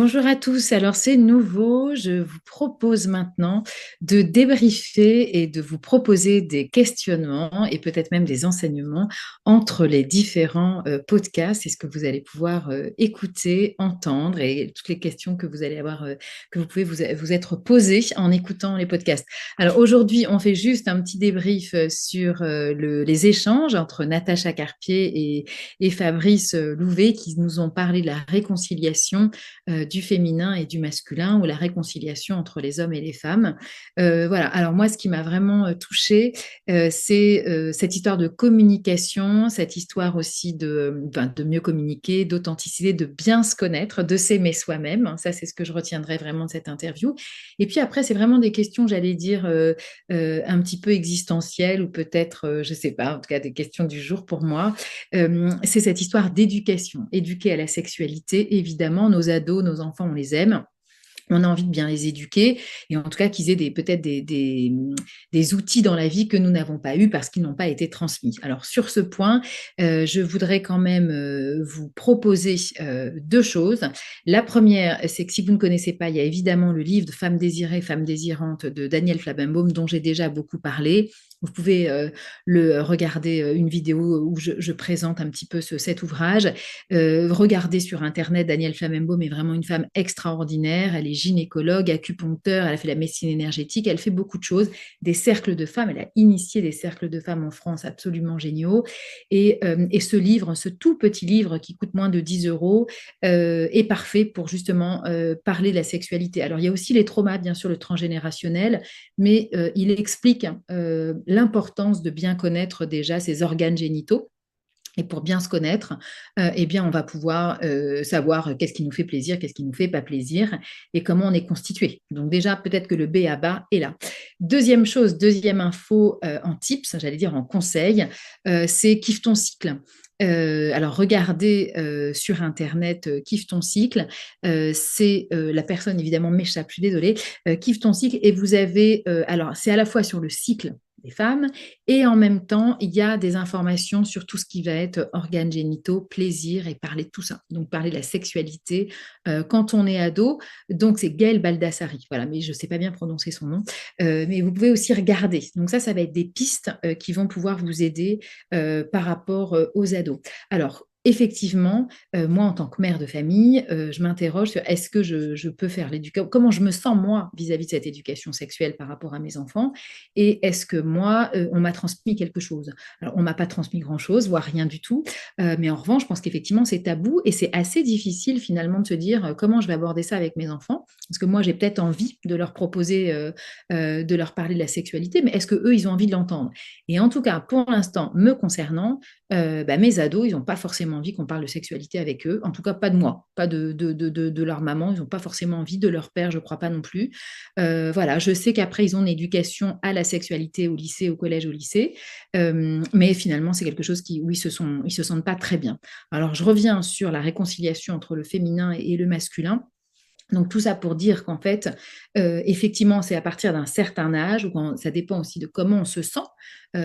Bonjour à tous. Alors c'est nouveau, je vous propose maintenant de débriefer et de vous proposer des questionnements et peut-être même des enseignements entre les différents podcasts. C'est ce que vous allez pouvoir écouter, entendre et toutes les questions que vous allez avoir, que vous pouvez vous être posées en écoutant les podcasts. Alors aujourd'hui, on fait juste un petit débrief sur les échanges entre Natacha Carpier et Fabrice Louvet qui nous ont parlé de la réconciliation du féminin et du masculin ou la réconciliation entre les hommes et les femmes. Voilà. Alors moi, ce qui m'a vraiment touchée, c'est cette histoire de communication, cette histoire aussi de mieux communiquer, d'authenticité, de bien se connaître, de s'aimer soi-même. Ça, c'est ce que je retiendrai vraiment de cette interview. Et puis après, c'est vraiment des questions, j'allais dire, un petit peu existentielles ou peut-être, je ne sais pas, en tout cas des questions du jour pour moi. C'est cette histoire d'éducation, éduquer à la sexualité. Évidemment, nos ados, nos enfants, on les aime. On a envie de bien les éduquer et en tout cas qu'ils aient peut-être des outils dans la vie que nous n'avons pas eu parce qu'ils n'ont pas été transmis. Alors sur ce point, je voudrais quand même vous proposer deux choses. La première, c'est que si vous ne connaissez pas, il y a évidemment le livre de Femmes désirées, Femmes désirantes de Daniel Flabenbaum dont j'ai déjà beaucoup parlé. Vous pouvez le regarder une vidéo où je présente un petit peu cet ouvrage. Regardez sur Internet, Daniel Flabenbaum est vraiment une femme extraordinaire. Elle est gynécologue, acupuncteur, elle a fait la médecine énergétique, elle fait beaucoup de choses, des cercles de femmes. Elle a initié des cercles de femmes en France absolument géniaux. Et ce livre, ce tout petit livre qui coûte moins de 10 euros, est parfait pour justement parler de la sexualité. Alors, il y a aussi les traumas, bien sûr, le transgénérationnel, mais il explique l'importance de bien connaître déjà ses organes génitaux. Et pour bien se connaître, eh bien, on va pouvoir savoir qu'est-ce qui nous fait plaisir, qu'est-ce qui nous fait pas plaisir et comment on est constitué. Donc déjà, peut-être que le B à bas est là. Deuxième chose, deuxième info en tips, j'allais dire en conseil, c'est kiffe ton cycle. Alors regardez sur internet kiffe ton cycle, c'est la personne évidemment m'échappe, je suis désolée, kiffe ton cycle et vous avez alors c'est à la fois sur le cycle des femmes et en même temps, il y a des informations sur tout ce qui va être organes génitaux, plaisir et parler de tout ça. Donc, parler de la sexualité quand on est ado. Donc, c'est Gaël Baldassari. Voilà, mais je ne sais pas bien prononcer son nom. Mais vous pouvez aussi regarder. Donc, ça va être des pistes qui vont pouvoir vous aider par rapport aux ados. Alors, effectivement, moi, en tant que mère de famille, je m'interroge sur est-ce que je peux faire l'éducation, comment je me sens moi vis-à-vis de cette éducation sexuelle par rapport à mes enfants, et est-ce que moi, on m'a transmis quelque chose? Alors, on m'a pas transmis grand-chose, voire rien du tout, mais en revanche, je pense qu'effectivement, c'est tabou et c'est assez difficile finalement de se dire comment je vais aborder ça avec mes enfants, parce que moi, j'ai peut-être envie de leur proposer, de leur parler de la sexualité, mais est-ce que eux, ils ont envie de l'entendre? Et en tout cas, pour l'instant, me concernant, mes ados, ils n'ont pas forcément envie qu'on parle de sexualité avec eux, en tout cas pas de moi, pas de leur maman, ils n'ont pas forcément envie de leur père, je crois pas non plus. Voilà, je sais qu'après, ils ont une éducation à la sexualité au lycée, au collège, au lycée, mais finalement, c'est quelque chose où ils se sentent pas très bien. Alors, je reviens sur la réconciliation entre le féminin et le masculin. Donc tout ça pour dire qu'en fait, effectivement, c'est à partir d'un certain âge, ou ça dépend aussi de comment on se sent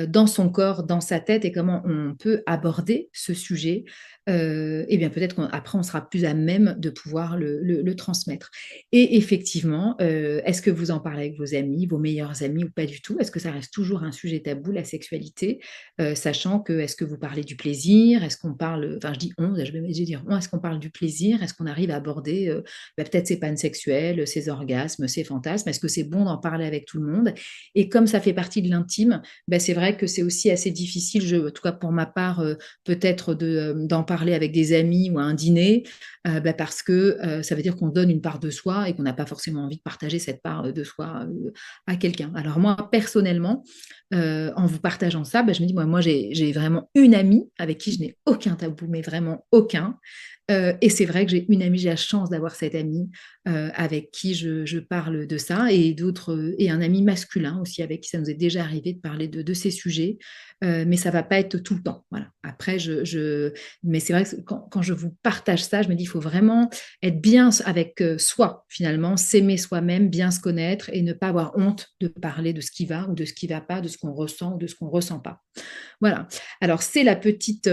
dans son corps, dans sa tête, et comment on peut aborder ce sujet. Et bien peut-être qu'après, on sera plus à même de pouvoir le transmettre. Et effectivement, est-ce que vous en parlez avec vos amis, vos meilleurs amis, ou pas du tout? Est-ce que ça reste toujours un sujet tabou, la sexualité, sachant que est-ce que vous parlez du plaisir? Est-ce qu'on parle, enfin je dis on, je vais dire on, est-ce qu'on parle du plaisir? Est-ce qu'on arrive à aborder peut-être ses pannes sexuelles, ses orgasmes, ses fantasmes? Est-ce que c'est bon d'en parler avec tout le monde? Et comme ça fait partie de l'intime, c'est vrai que c'est aussi assez difficile, en tout cas pour ma part, peut-être d'en parler avec des amis ou à un dîner, parce que ça veut dire qu'on donne une part de soi et qu'on n'a pas forcément envie de partager cette part de soi à quelqu'un. Alors moi, personnellement, en vous partageant ça, je me dis, moi j'ai vraiment une amie avec qui je n'ai aucun tabou, mais vraiment aucun. Et c'est vrai que j'ai une amie, j'ai la chance d'avoir cette amie avec qui je parle de ça, et d'autres, et un ami masculin aussi avec qui ça nous est déjà arrivé de parler de ces sujets, mais ça va pas être tout le temps. Voilà. Après, mais c'est vrai que quand je vous partage ça, je me dis il faut vraiment être bien avec soi finalement, s'aimer soi-même, bien se connaître et ne pas avoir honte de parler de ce qui va ou de ce qui va pas, de ce qu'on ressent ou de ce qu'on ressent pas. Voilà. Alors, c'est la petite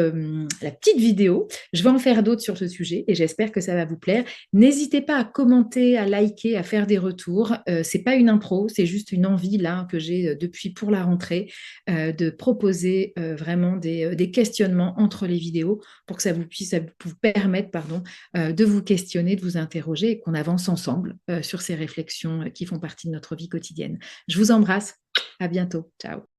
vidéo. Je vais en faire d'autres sujet et j'espère que ça va vous plaire. N'hésitez pas à commenter, à liker, à faire des retours. C'est pas une impro, c'est juste une envie là que j'ai depuis pour la rentrée de proposer vraiment des questionnements entre les vidéos pour que ça vous permette pardon, de vous questionner, de vous interroger et qu'on avance ensemble sur ces réflexions qui font partie de notre vie quotidienne. Je vous embrasse. À bientôt. Ciao.